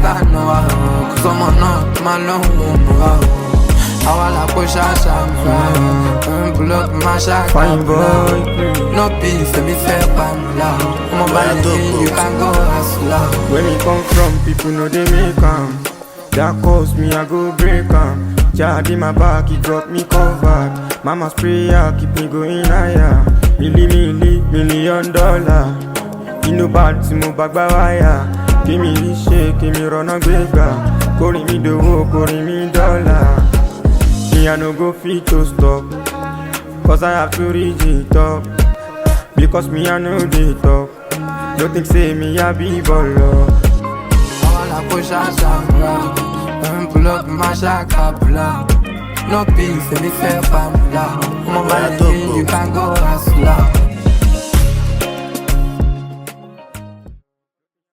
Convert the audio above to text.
got no one. Cause I'm not my long I wanna push out some pull up my shot. Fine boy, no beef, let me fair pan loud. I'm a bad you can go as loud. When it come from, people know they make 'em. That cost me, I go break 'em. Jad in my back, he drop me covered. Mama sprayer, keep me going higher. $1 million. You know bad, to move back by wire. Give me this shake, give me run a great back. Calling me the work, calling me dollar. Me I no go fit to stop, cause I have to reach it top. Because me I know the top. Don't think say me I be baller. I wanna push out some round, pull up my shaka blow. No beef, let me fair pan loud. I'm a bad you can go as loud.